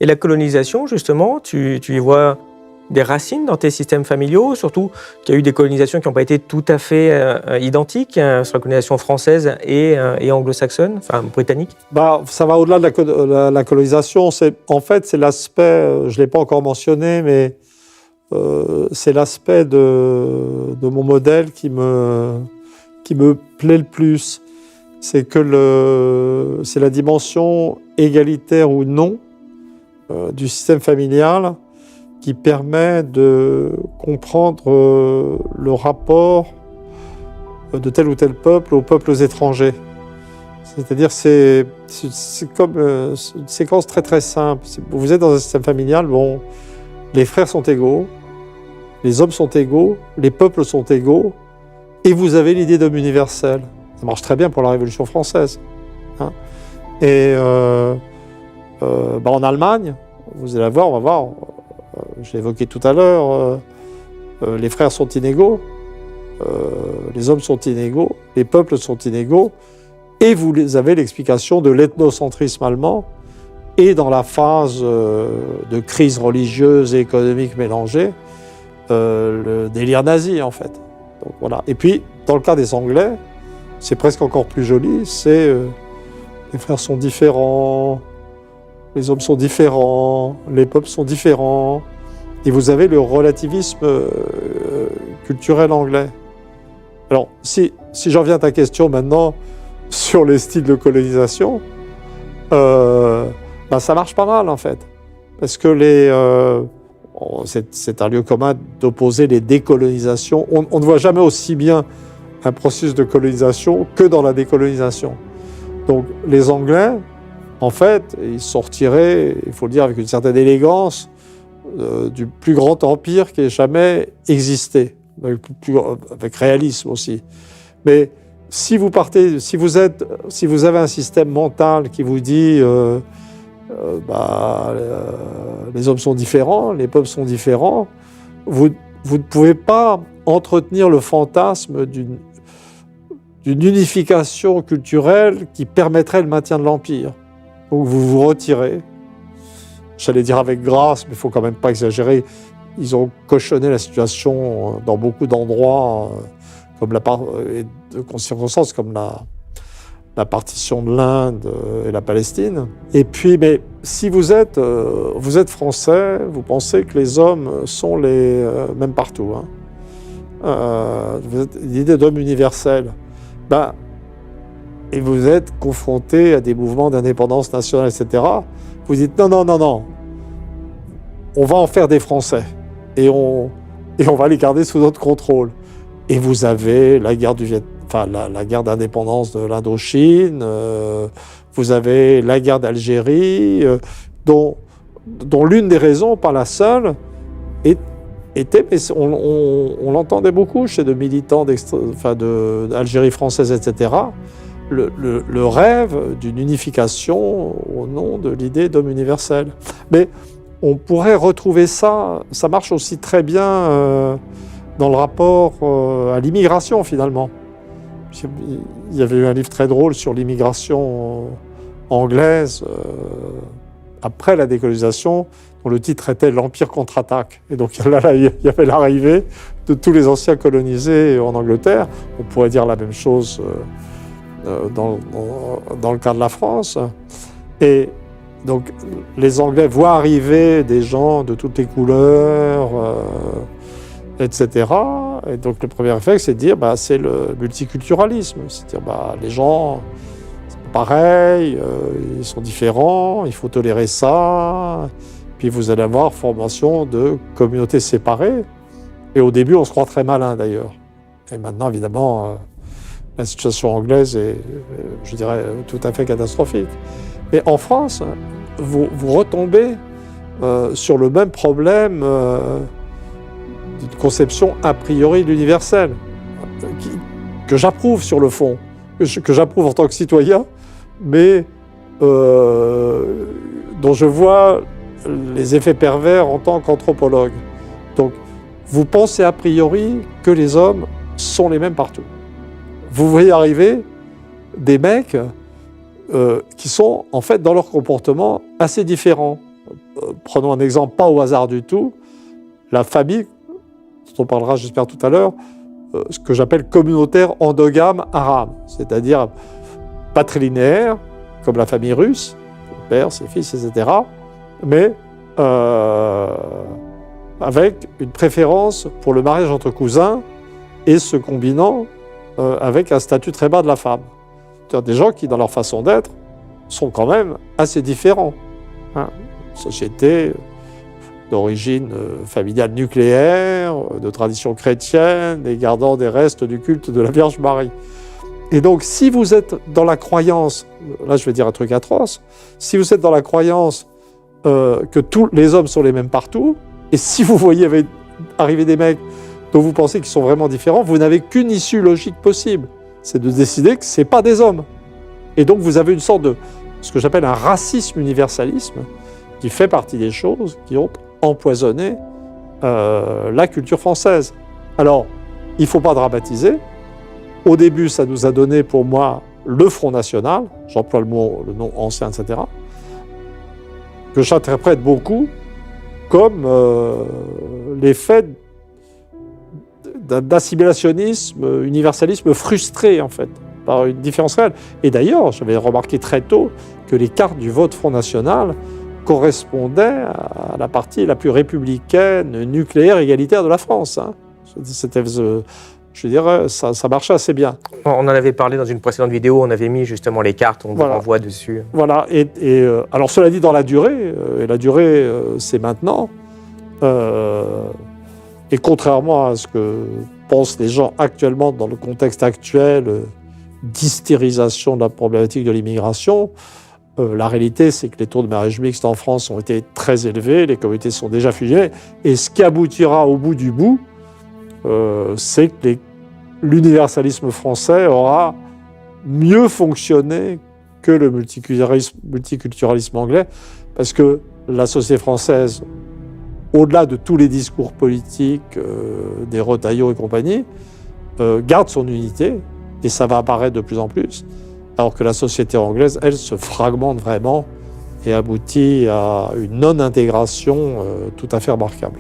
Et la colonisation, justement, tu y vois des racines dans tes systèmes familiaux, surtout qu'il y a eu des colonisations qui n'ont pas été tout à fait identiques, sur la colonisation française et anglo-saxonne, enfin britannique. Ça va au-delà de la colonisation. En fait, c'est l'aspect, je ne l'ai pas encore mentionné, mais c'est l'aspect de mon modèle qui me plaît le plus. C'est que c'est la dimension égalitaire ou non du système familial qui permet de comprendre le rapport de tel ou tel peuple aux peuples étrangers. C'est-à-dire, c'est comme une séquence très très simple. Vous êtes dans un système familial, bon, les frères sont égaux, les hommes sont égaux, les peuples sont égaux, et vous avez l'idée d'homme universel. Ça marche très bien pour la Révolution française. Hein. Et en Allemagne, vous allez voir, on va voir, je l'ai évoqué tout à l'heure, les frères sont inégaux, les hommes sont inégaux, les peuples sont inégaux, et vous avez l'explication de l'ethnocentrisme allemand, et dans la phase de crise religieuse et économique mélangée, le délire nazi en fait. Donc, voilà. Et puis, dans le cas des Anglais, c'est presque encore plus joli, c'est les frères sont différents, les hommes sont différents, les peuples sont différents, et vous avez le relativisme culturel anglais. Alors, si j'en viens à ta question maintenant sur les styles de colonisation, ça marche pas mal en fait, parce que c'est un lieu commun d'opposer les décolonisations. On ne voit jamais aussi bien un processus de colonisation que dans la décolonisation. Donc les Anglais, en fait, ils sont retirés, il faut le dire avec une certaine élégance, du plus grand empire qui ait jamais existé, avec réalisme aussi. Mais si vous avez un système mental qui vous dit les hommes sont différents, les peuples sont différents, vous ne pouvez pas entretenir le fantasme d'une unification culturelle qui permettrait le maintien de l'Empire. Donc vous vous retirez. J'allais dire avec grâce, mais il ne faut quand même pas exagérer. Ils ont cochonné la situation dans beaucoup d'endroits, comme de circonstances comme la partition de l'Inde et la Palestine. Et puis, mais si vous êtes français, vous pensez que les hommes sont les mêmes partout. Vous êtes l'idée d'homme universel. Et vous êtes confronté à des mouvements d'indépendance nationale, etc. Vous dites non, on va en faire des Français et on va les garder sous notre contrôle. Et vous avez la guerre la guerre d'indépendance de l'Indochine, vous avez la guerre d'Algérie, dont l'une des raisons, pas la seule, était, mais on l'entendait beaucoup chez de militants d'Algérie française, etc., le rêve d'une unification au nom de l'idée d'homme universel. Mais on pourrait retrouver ça marche aussi très bien dans le rapport à l'immigration finalement. Il y avait eu un livre très drôle sur l'immigration anglaise après la décolonisation, dont le titre était « L'Empire contre-attaque ». Et donc là, il y avait l'arrivée de tous les anciens colonisés en Angleterre. On pourrait dire la même chose dans le cas de la France. Et donc les Anglais voient arriver des gens de toutes les couleurs, etc. Et donc le premier réflexe, c'est de dire c'est le multiculturalisme. C'est-à-dire les gens, c'est pas pareil, ils sont différents, il faut tolérer ça. Puis vous allez avoir formation de communautés séparées. Et au début, on se croit très malin d'ailleurs. Et maintenant, évidemment, la situation anglaise est, je dirais, tout à fait catastrophique. Mais en France, vous retombez sur le même problème d'une conception a priori de l'universel, que j'approuve sur le fond, que j'approuve en tant que citoyen, mais dont je vois les effets pervers en tant qu'anthropologue. Donc, vous pensez a priori que les hommes sont les mêmes partout. Vous voyez arriver des mecs qui sont, en fait, dans leur comportement, assez différents. prenons un exemple pas au hasard du tout, la famille, dont on parlera j'espère tout à l'heure, ce que j'appelle communautaire endogame arabe, c'est-à-dire patrilinéaire, comme la famille russe, le père, ses fils, etc., mais avec une préférence pour le mariage entre cousins et se combinant avec un statut très bas de la femme. C'est-à-dire des gens qui, dans leur façon d'être, sont quand même assez différents. Hein. Société d'origine familiale nucléaire, de tradition chrétienne, et gardant des restes du culte de la Vierge Marie. Et donc, si vous êtes dans la croyance, là je vais dire un truc atroce, si vous êtes dans la croyance que tous les hommes sont les mêmes partout, et si vous voyez arriver des mecs dont vous pensez qu'ils sont vraiment différents, vous n'avez qu'une issue logique possible, c'est de décider que ce n'est pas des hommes. Et donc vous avez une sorte de, ce que j'appelle un racisme-universalisme, qui fait partie des choses qui ont empoisonné la culture française. Alors, il ne faut pas dramatiser. Au début, ça nous a donné, pour moi, le Front National, j'emploie le nom ancien, etc., que j'interprète beaucoup comme l'effet d'assimilationnisme, universalisme frustré, en fait, par une différence réelle. Et d'ailleurs, j'avais remarqué très tôt que les cartes du vote Front National correspondaient à la partie la plus républicaine, nucléaire, égalitaire de la France. Hein. C'était, je dirais, ça marchait assez bien. On en avait parlé dans une précédente vidéo, on avait mis justement les cartes, on vous renvoie dessus. Voilà, alors cela dit, dans la durée, et la durée c'est maintenant, et contrairement à ce que pensent les gens actuellement dans le contexte actuel d'hystérisation de la problématique de l'immigration, la réalité c'est que les taux de mariage mixte en France ont été très élevés, les communautés sont déjà fusionnées, et ce qui aboutira au bout du bout, c'est que l'universalisme français aura mieux fonctionné que le multiculturalisme anglais, parce que la société française, au-delà de tous les discours politiques, des Retailleau et compagnie, garde son unité, et ça va apparaître de plus en plus, alors que la société anglaise, elle, se fragmente vraiment et aboutit à une non-intégration tout à fait remarquable.